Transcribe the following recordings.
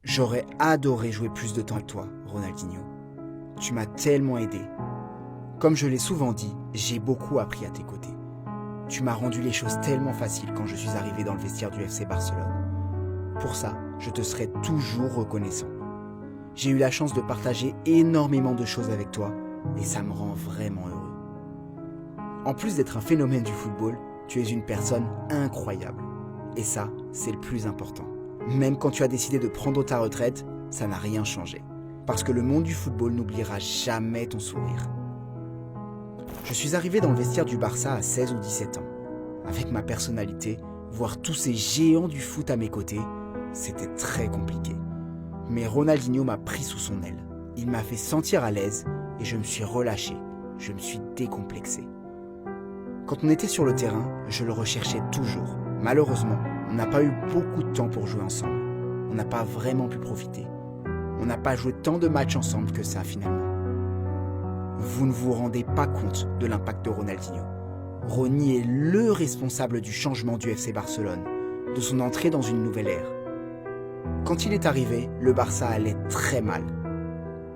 J'aurais adoré jouer plus de temps avec toi, Ronaldinho. Tu m'as tellement aidé. Comme je l'ai souvent dit, j'ai beaucoup appris à tes côtés. Tu m'as rendu les choses tellement faciles quand je suis arrivé dans le vestiaire du FC Barcelone. Pour ça, je te serai toujours reconnaissant. J'ai eu la chance de partager énormément de choses avec toi et ça me rend vraiment heureux. En plus d'être un phénomène du football, tu es une personne incroyable. Et ça, c'est le plus important. Même quand tu as décidé de prendre ta retraite, ça n'a rien changé. Parce que le monde du football n'oubliera jamais ton sourire. Je suis arrivé dans le vestiaire du Barça à 16 ou 17 ans. Avec ma personnalité, voir tous ces géants du foot à mes côtés, c'était très compliqué. Mais Ronaldinho m'a pris sous son aile. Il m'a fait sentir à l'aise et je me suis relâché. Je me suis décomplexé. Quand on était sur le terrain, je le recherchais toujours. Malheureusement, on n'a pas eu beaucoup de temps pour jouer ensemble. On n'a pas vraiment pu profiter. On n'a pas joué tant de matchs ensemble que ça finalement. Vous ne vous rendez pas compte de l'impact de Ronaldinho. Ronny est le responsable du changement du FC Barcelone, de son entrée dans une nouvelle ère. Quand il est arrivé, le Barça allait très mal.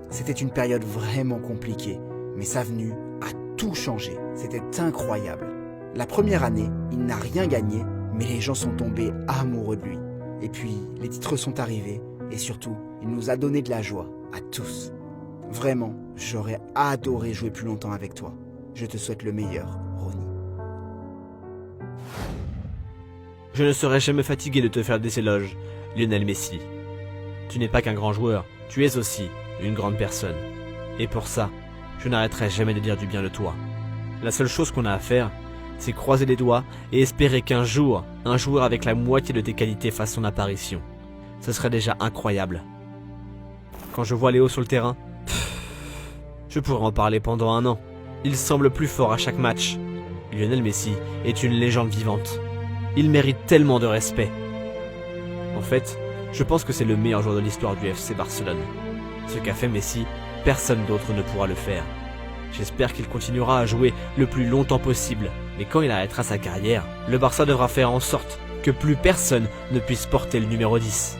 C'était une période vraiment compliquée, mais sa venue a tout changé. C'était incroyable. La première année, il n'a rien gagné, mais les gens sont tombés amoureux de lui. Et puis, les titres sont arrivés, et surtout, il nous a donné de la joie, à tous. Vraiment, j'aurais adoré jouer plus longtemps avec toi. Je te souhaite le meilleur, Ronny. Je ne serai jamais fatigué de te faire des éloges, Lionel Messi. Tu n'es pas qu'un grand joueur, tu es aussi une grande personne. Et pour ça, je n'arrêterai jamais de dire du bien de toi. La seule chose qu'on a à faire, c'est croiser les doigts et espérer qu'un jour, un joueur avec la moitié de tes qualités fasse son apparition. Ce serait déjà incroyable. Quand je vois Léo sur le terrain, je pourrais en parler pendant un an. Il semble plus fort à chaque match. Lionel Messi est une légende vivante. Il mérite tellement de respect. En fait, je pense que c'est le meilleur joueur de l'histoire du FC Barcelone. Ce qu'a fait Messi, personne d'autre ne pourra le faire. J'espère qu'il continuera à jouer le plus longtemps possible, mais quand il arrêtera sa carrière, le Barça devra faire en sorte que plus personne ne puisse porter le numéro 10.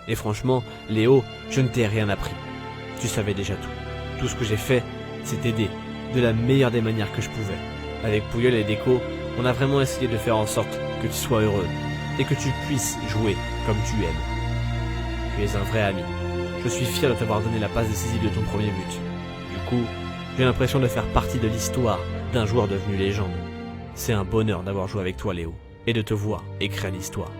Et franchement, Léo, je ne t'ai rien appris. Tu savais déjà tout. Tout ce que j'ai fait, c'est t'aider, de la meilleure des manières que je pouvais. Avec Puyol et Deco, on a vraiment essayé de faire en sorte que tu sois heureux, et que tu puisses jouer comme tu aimes. Tu es un vrai ami. Je suis fier de t'avoir donné la passe décisive de ton premier but. Du coup, j'ai l'impression de faire partie de l'histoire d'un joueur devenu légende. C'est un bonheur d'avoir joué avec toi, Léo, et de te voir écrire l'histoire.